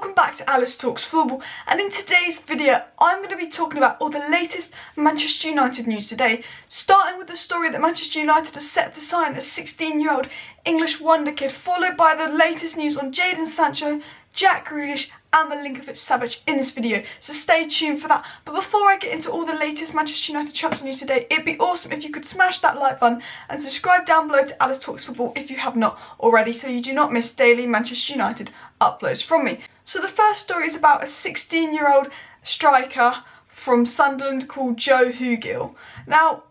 welcome back to Alice Talks Football, and in today's video I'm going to be talking about all the latest Manchester United news today, starting with the story that Manchester United are set to sign a 16-year-old English wonderkid, followed by the latest news on Jadon Sancho, Jack Grealish and Milinkovic Savic in this video, so stay tuned for that. But before I get into all the latest Manchester United transfer news today, it'd be awesome if you could smash that like button and subscribe down below to Alice Talks Football if you have not already, so you do not miss daily Manchester United uploads from me. So the first story is about a 16-year-old striker from Sunderland called Joe Hugill. Now,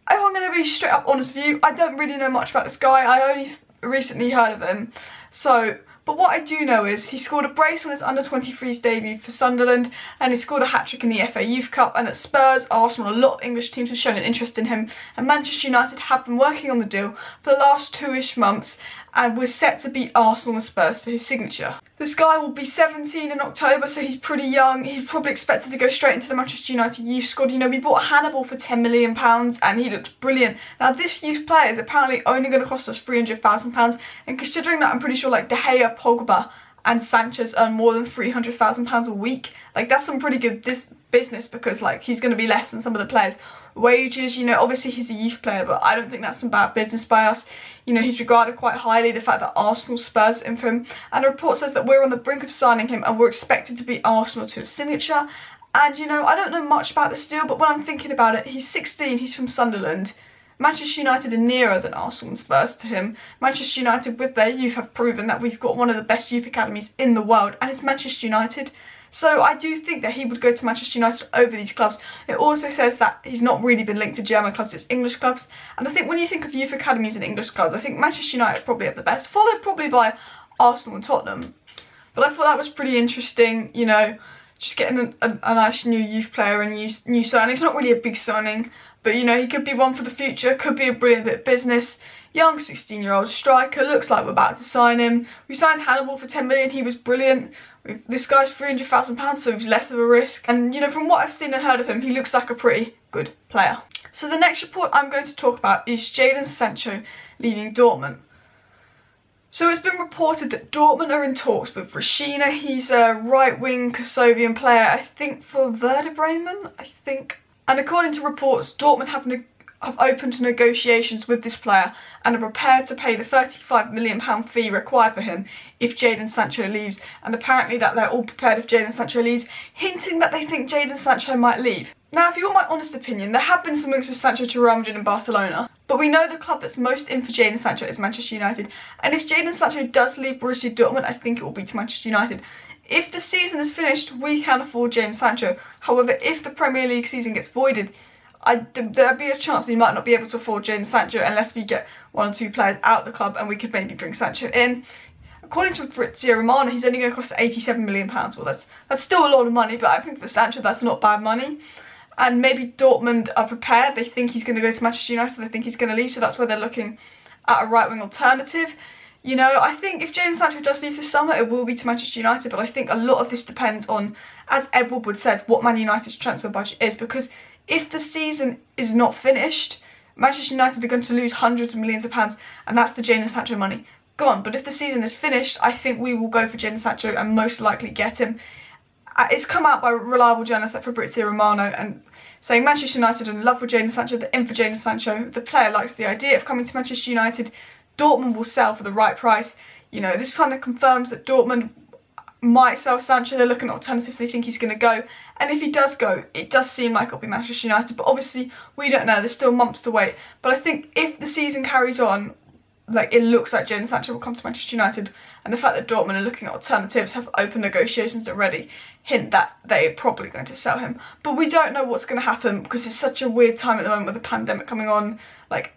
I'm going to be straight up honest with you, I don't really know much about this guy. I only recently heard of him, but what I do know is he scored a brace on his under-23s debut for Sunderland, and he scored a hat-trick in the FA Youth Cup, and at Spurs, Arsenal, a lot of English teams have shown an interest in him, and Manchester United have been working on the deal for the last 2-ish months, and we're set to beat Arsenal and Spurs to his signature. This guy will be 17 in October, so he's pretty young. He's probably expected to go straight into the Manchester United youth squad. You know, we bought Hannibal for £10 million and he looked brilliant. Now, this youth player is apparently only going to cost us £300,000, and considering that I'm pretty sure like De Gea, Pogba and Sanchez earn more than £300,000 a week, like that's some pretty good business, because like he's going to be less than some of the players' wages. You know, obviously he's a youth player, but I don't think that's some bad business by us. You know, he's regarded quite highly, the fact that Arsenal, Spurs in for him, and a report says that we're on the brink of signing him and we're expected to beat Arsenal to his signature. And you know, I don't know much about this deal, but when I'm thinking about it, he's 16, he's from Sunderland. Manchester United are nearer than Arsenal and Spurs to him. Manchester United with their youth have proven that we've got one of the best youth academies in the world, and it's Manchester United. So I do think that he would go to Manchester United over these clubs. It also says that he's not really been linked to German clubs, it's English clubs. And I think when you think of youth academies and English clubs, I think Manchester United probably have the best, followed probably by Arsenal and Tottenham. But I thought that was pretty interesting, you know, just getting a nice new youth player and new signing. It's not really a big signing, but you know, he could be one for the future, could be a brilliant bit of business. Young 16-year-old striker, looks like we're about to sign him. We signed Hannibal for £10 million, he was brilliant. This guy's £300,000, so he's less of a risk. And you know, from what I've seen and heard of him, he looks like a pretty good player. So the next report I'm going to talk about is Jadon Sancho leaving Dortmund. So it's been reported that Dortmund are in talks with Rashina. He's a right-wing Kosovian player, I think for Werder Bremen, I think. And according to reports, Dortmund have opened negotiations with this player and are prepared to pay the £35 million fee required for him if Jadon Sancho leaves, and apparently that they're all prepared if Jadon Sancho leaves, hinting that they think Jadon Sancho might leave. Now, if you want my honest opinion, there have been some links with Sancho to Real Madrid and Barcelona, but we know the club that's most in for Jadon Sancho is Manchester United, and if Jadon Sancho does leave Borussia Dortmund, I think it will be to Manchester United. If the season is finished, we can afford Jadon Sancho. However, if the Premier League season gets voided, there'd be a chance we might not be able to afford Jadon Sancho unless we get one or two players out of the club, and we could maybe bring Sancho in. According to Fabrizio Romano, he's only going to cost £87 million. Well, that's still a lot of money, but I think for Sancho that's not bad money. And maybe Dortmund are prepared. They think he's going to go to Manchester United. They think he's going to leave, so that's why they're looking at a right-wing alternative. You know, I think if Jadon Sancho does leave this summer, it will be to Manchester United, but I think a lot of this depends on, as Ed Woodward said, what Man United's transfer budget is, because if the season is not finished, Manchester United are going to lose hundreds of millions of pounds, and that's the Jadon Sancho money gone. But if the season is finished, I think we will go for Jadon Sancho and most likely get him. It's come out by reliable journalists like Fabrizio Romano and saying Manchester United are in love with Jadon Sancho, they're in for Jadon Sancho, the player likes the idea of coming to Manchester United, Dortmund will sell for the right price. You know, this kind of confirms that Dortmund might sell Sancho. They're looking at alternatives, they think he's going to go, and if he does go, it does seem like it'll be Manchester United, but obviously we don't know, there's still months to wait. But I think if the season carries on, like, it looks like Jadon Sancho will come to Manchester United, and the fact that Dortmund are looking at alternatives, have open negotiations already, hint that they're probably going to sell him. But we don't know what's going to happen, because it's such a weird time at the moment with the pandemic coming on. Like,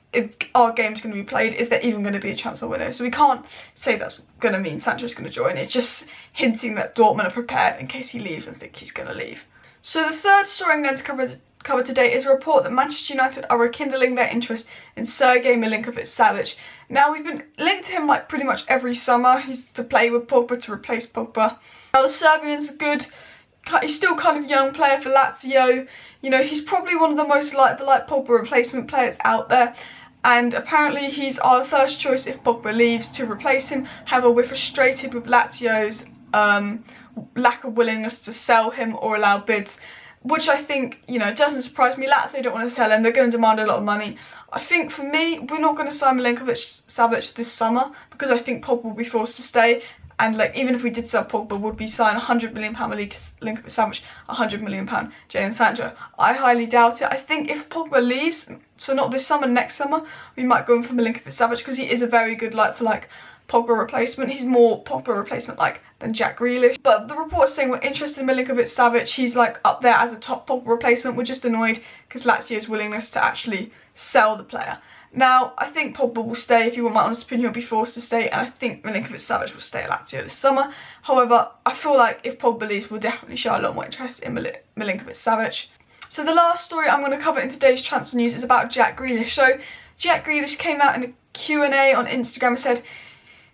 our game's going to be played, is there even going to be a transfer window? So we can't say that's going to mean Sancho's going to join. It's just hinting that Dortmund are prepared in case he leaves and think he's going to leave. So the third story I'm going to cover today is a report that Manchester United are rekindling their interest in Sergei Milinkovic Savic. Now, we've been linked to him like pretty much every summer. He's to play with Pogba, to replace Pogba. Now, the Serbian's good. He's still kind of a young player for Lazio. You know, he's probably one of the most like Pogba replacement players out there. And apparently he's our first choice if Pogba leaves to replace him. However, we're frustrated with Lazio's lack of willingness to sell him or allow bids, which I think, you know, doesn't surprise me. Lazio don't want to sell him, they're going to demand a lot of money. I think for me, we're not going to sign Milinkovic Savic this summer because I think Pogba will be forced to stay. And like, even if we did sell Pogba, would we sign £100 million Milinkovic Savic, £100 million Jadon Sancho? I highly doubt it. I think if Pogba leaves, so not this summer, next summer, we might go in for Milinkovic Savic because he is a very good like-for-like Pogba replacement. He's more Pogba replacement like than Jack Grealish. But the report's saying we're interested in Milinkovic Savic. He's like up there as a top Pogba replacement. We're just annoyed because Lazio's willingness to actually sell the player. Now, I think Pogba will stay. If you want my honest opinion, he'll be forced to stay, and I think Milinkovic Savic will stay at Lazio this summer. However, I feel like if Pogba leaves, we'll definitely show a lot more interest in Milinkovic Savic. So the last story I'm going to cover in today's transfer news is about Jack Grealish. So Jack Grealish came out in a Q&A on Instagram and said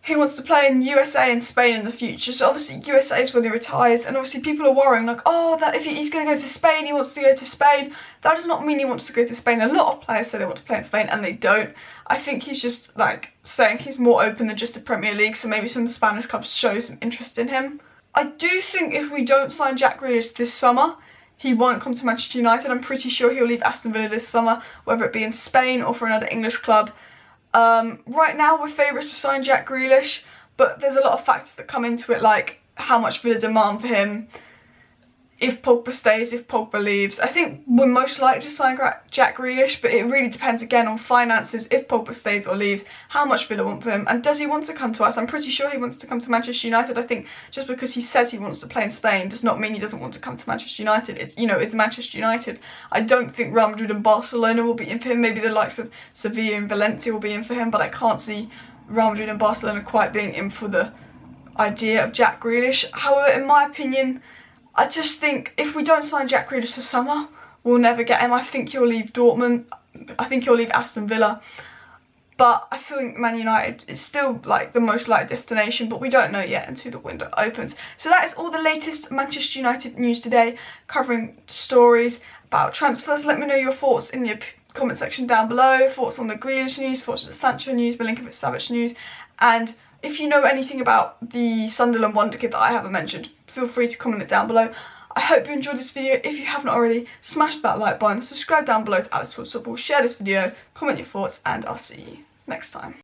he wants to play in USA and Spain in the future. So obviously USA is when he retires, and obviously people are worrying like, oh, that if he's going to go to Spain, he wants to go to Spain. That does not mean he wants to go to Spain. A lot of players say they want to play in Spain and they don't. I think he's just like saying he's more open than just the Premier League, so maybe some Spanish clubs show some interest in him. I do think if we don't sign Jack Grealish this summer, he won't come to Manchester United. I'm pretty sure he'll leave Aston Villa this summer, whether it be in Spain or for another English club. Right now we're favourites to sign Jack Grealish, but there's a lot of factors that come into it, like how much Villa demand for him, if Pogba stays, if Pogba leaves. I think we're most likely to sign Jack Grealish, but it really depends again on finances, if Pogba stays or leaves, how much Villa want for him, and does he want to come to us? I'm pretty sure he wants to come to Manchester United. I think just because he says he wants to play in Spain does not mean he doesn't want to come to Manchester United. It's Manchester United. I don't think Real Madrid and Barcelona will be in for him. Maybe the likes of Sevilla and Valencia will be in for him, but I can't see Real Madrid and Barcelona quite being in for the idea of Jack Grealish. However, in my opinion, I just think if we don't sign Jack Grealish for summer, we'll never get him. I think he'll leave Dortmund. I think he'll leave Aston Villa. But I think Man United is still like the most likely destination, but we don't know yet until the window opens. So that is all the latest Manchester United news today, covering stories about transfers. Let me know your thoughts in the comment section down below. Thoughts on the Grealish news, thoughts on the Sancho news, Milinkovic Savic news, and if you know anything about the Sunderland Wonderkid that I haven't mentioned, feel free to comment it down below. I hope you enjoyed this video. If you haven't already, smash that like button, subscribe down below to Alice Talks Football, share this video, comment your thoughts, and I'll see you next time.